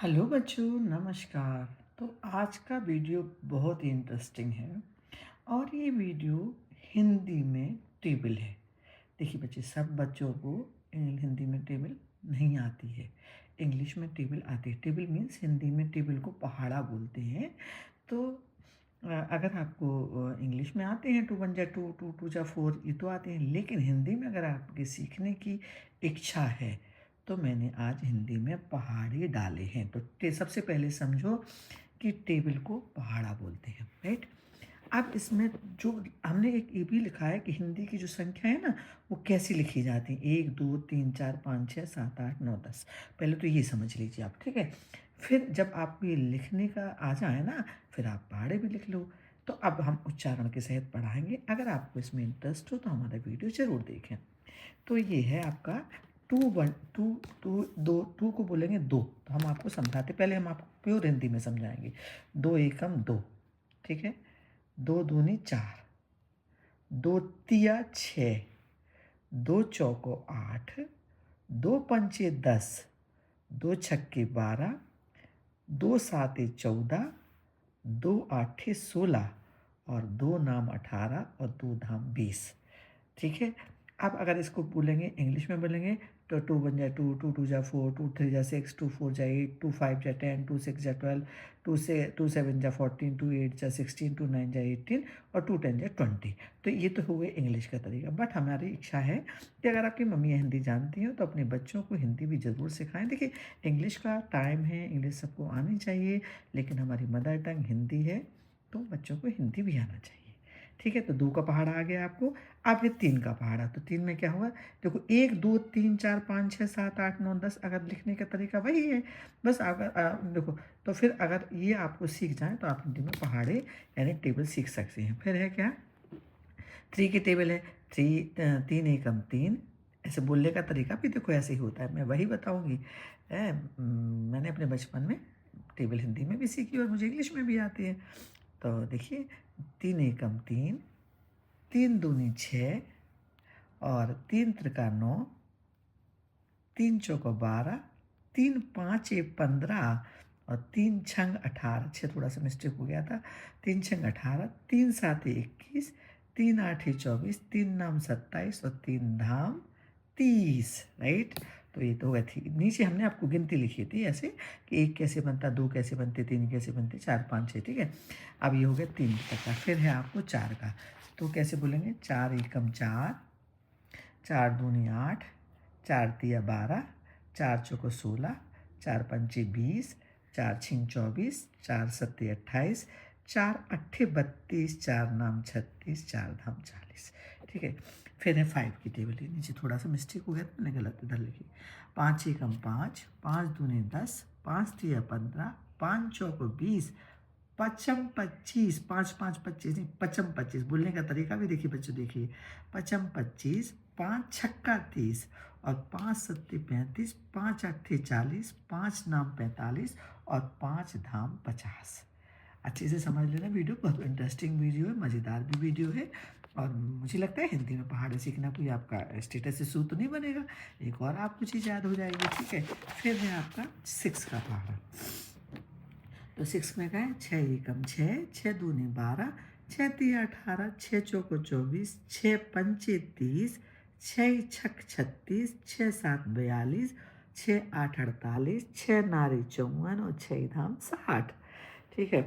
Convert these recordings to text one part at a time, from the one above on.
Hello बच्चों, नमस्कार। तो आज का वीडियो बहुत ही इंटरेस्टिंग है और ये वीडियो हिंदी में टेबल है। देखिए बच्चे, सब बच्चों को हिंदी में टेबल नहीं आती है। इंग्लिश में टेबल आती है। टेबल मीन्स हिंदी में टेबल को पहाड़ा बोलते हैं। तो अगर आपको इंग्लिश में आते हैं 2 1 जा 2 2 2 जा 4 ये तो आते हैं, लेकिन हिंदी में अगर आपके सीखने की इच्छा है तो मैंने आज हिंदी में पहाड़ी डाले हैं। तो सबसे पहले समझो कि टेबल को पहाड़ा बोलते हैं, राइट। अब इसमें जो हमने एक ये भी लिखा है कि हिंदी की जो संख्या है ना वो कैसी लिखी जाती है, 1 2 3 4 5 6 7 8 9 10। पहले तो ये समझ लीजिए आप, ठीक है। फिर जब आपको ये लिखने का आ जाए ना, फिर आप पहाड़े भी लिख लो। तो अब हम उच्चारण के सहित पढ़ाएंगे। अगर आपको इसमें इंटरेस्ट हो तो हमारा वीडियो ज़रूर देखें। तो ये है आपका 2 को बोलेंगे दो। तो हम आपको समझाते, पहले हम आपको प्योर हिंदी में समझाएंगे। 2 एकम 2, ठीक है। 2 दूनी 4, 2 तिया 6, 2 चौको 8, 2 पंचे 10, 2 छक्के 12, 2 साते 14, 2 आठे 16 और 2 नाम 18 और 2 धाम 20। ठीक है। अब अगर इसको बोलेंगे इंग्लिश में बोलेंगे तो 2 1 जा 2, 2 2 जा 4, 2 3 जा 6, 2 4 जा 8, 2 5 जा 10, 2 6 जा 12, 2 7 जा 14, 2 8 जा 16, 2 9 जा 18 और 2 10 जा 20। तो ये तो हुए इंग्लिश का तरीका। बट हमारी इच्छा है कि अगर आपकी मम्मी हिंदी जानती हो तो अपने बच्चों को हिंदी भी ज़रूर सिखाएं। देखिए, इंग्लिश का टाइम है, इंग्लिश सबको आनी चाहिए, लेकिन हमारी मदर टंग हिंदी है तो बच्चों को हिंदी भी आना चाहिए। ठीक है। तो 2 का पहाड़ा आ गया आपको। अब ये 3 का पहाड़ा। तो 3 में क्या हुआ, देखो 1 2 3 4 5 6 7 8 9 10 अगर लिखने का तरीका वही है। बस अगर देखो, तो फिर अगर ये आपको सीख जाए तो आप हिंदी में पहाड़े यानी टेबल सीख सकते हैं। फिर है क्या, 3 की टेबल है। 3 3 एकम 3। ऐसे बोलने का तरीका भी देखो ऐसे ही होता है, मैं वही बताऊंगी। मैंने अपने बचपन में टेबल हिंदी में भी सीखी और मुझे इंग्लिश में भी आती है। तो देखिए, 3 एकम 3, 3 दूनी 6 और 3 त्रिका 9, 3 चौको 12, 3 5 ए 15 और 3 छंग 18। 6 थोड़ा सा मिस्टेक हो गया था। 3 छंग 18, 3 7 ए 21, 3 8 ए 24, 3 नाम 27 और 3 धाम 30, राइट। तो ये तो गई थी। नीचे हमने आपको गिनती लिखी थी ऐसे कि 1 कैसे बनता, 2 कैसे बनते, 3 कैसे बनते, 4 5 6, ठीक है। अब ये हो गया 3 तक का। फिर है आपको 4 का। तो कैसे बोलेंगे, 4 एकम 4, 4 दूनी 8, 4 तिया 12, 4 चौको 16, 4 पंचे 20, 4 छिंग 24, 4 सत्ते 28, 4 अट्ठे 32, 4 नाम 36, 4 धाम 40। ठीक है। फिर है 5 की टेबल। है नीचे थोड़ा सा मिस्टेक हो गया था, मैंने गलत इधर लिखी। 5 एकम 5, 5 दूनी 10, 5 तिया 15, 5 चौको 20, पचम 25, 5 5 25 नहीं, पचम 25। बोलने का तरीका भी देखिए बच्चों, देखिए। पचम 25, 5 छक्का 30 और 5 सत्ते 35, 5 अट्ठे 40, 5 नाम 45 और 5 धाम 50। अच्छे से समझ लेना वीडियो, बहुत इंटरेस्टिंग वीडियो है, मज़ेदार भी वीडियो है। और मुझे लगता है हिंदी में पहाड़े सीखना कोई आपका स्टेटस इशू तो नहीं बनेगा, एक और आपको चीज़ याद हो जाएगी। ठीक है। फिर है आपका 6 का पहाड़ा। तो 6 में क्या है, 6 एकम 6, 6 दूनी 12, 6 तिया 18, 6 चौको 24, 6 पंचे 30, 6 छक 36, 6 7 42, 6 8 48, 6 नारी 54 और 6 धाम 60। ठीक है।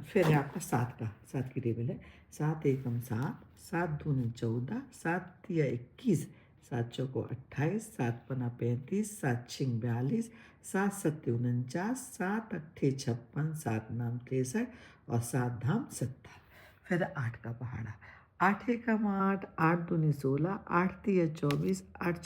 फिर है आपका 7 का। 7 की टेबल है। 7 एकम 7, 7 दूनी 14, 7 तिया 21, 7 चौको 28, 7 पना 35, 7 छिंग 42, 7 सत्ते 49, 7 अट्ठे 56, 7 नाम 63 और 7 धाम 70। फिर 8 का पहाड़ा। 8 एकम 8, 8 दूनी 16, 8 तिया 24, 8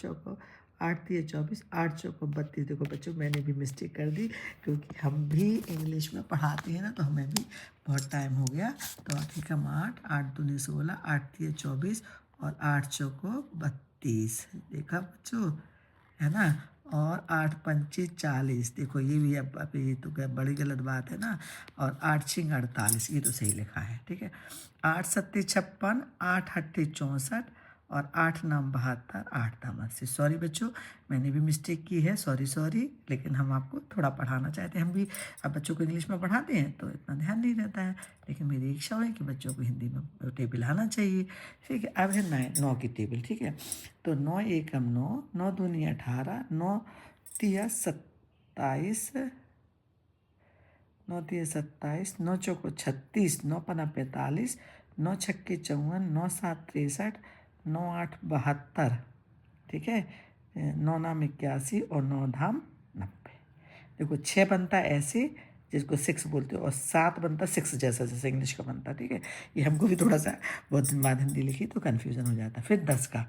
चौको 32। देखो बच्चों, मैंने भी मिस्टेक कर दी क्योंकि हम भी इंग्लिश में पढ़ाते हैं ना, तो हमें भी बहुत टाइम हो गया। तो 8 एकम 8, 8 दूनी 16, 8 तिया 24 और 8 चौको 32। देखा बच्चों, है ना। और 8 पंचे 40। देखो ये भी अब ये तो क्या बड़ी गलत बात है ना। और 8 छिंग 48, ये तो सही लिखा है। ठीक है। 8 सत्ते 56, 8 अट्ठे 64 और 8 नाम 72, 8 दाम 80। सॉरी बच्चों, मैंने भी मिस्टेक की है, सॉरी, लेकिन हम आपको थोड़ा पढ़ाना चाहते हैं। हम भी अब बच्चों को इंग्लिश में पढ़ाते हैं तो इतना ध्यान नहीं रहता है, लेकिन मेरी इच्छा है कि बच्चों को हिंदी में टेबल आना चाहिए। ठीक है, अब है 9 की टेबल। ठीक है, तो 9 एकम 9, 9 दूनी 18, 9 तिया 27, 9 तिया 27, 9 चौको 36, 9 पना 45, 9 छक्के 54, 9 7 63, 9 8 72। ठीक है, 9 नाम 81 और 9 धाम 90। देखो 6 बनता है ऐसे जिसको 6 बोलते हो, और 7 बनता 6 जैसा, जैसे इंग्लिश का बनता। ठीक है, ये हमको भी थोड़ा सा बहुत दिन बाद हिंदी लिखी तो कन्फ्यूज़न हो जाता। फिर 10 का,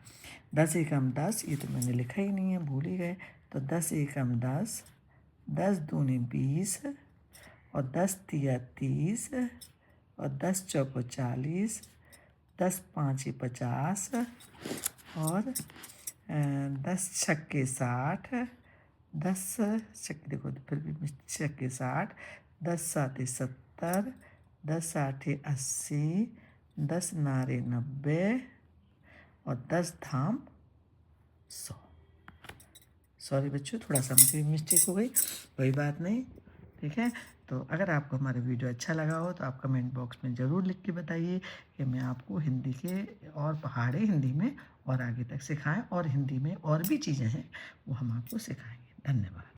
10 एकम 10, ये तो मैंने लिखा ही नहीं है, भूल ही गए। तो 10 एकम 10, 10 दूनी 20, और 10 तिया 30, और 10 चौको 40, 10 पाँच 50, और 10 छक्के 60, 10 छक्के, देखो फिर भी छक्के 60, 10 सात 70, 10 आठ 80, 10 नारे 90, और 10 धाम 100। सॉरी बच्चों, थोड़ा सा मुझे मिस्टेक हो गई, कोई बात नहीं। ठीक है, तो अगर आपको हमारा वीडियो अच्छा लगा हो तो आप कमेंट बॉक्स में ज़रूर लिख के बताइए कि मैं आपको हिंदी के और पहाड़ी हिंदी में और आगे तक सिखाएं, और हिंदी में और भी चीज़ें हैं वो हम आपको सिखाएंगे। धन्यवाद।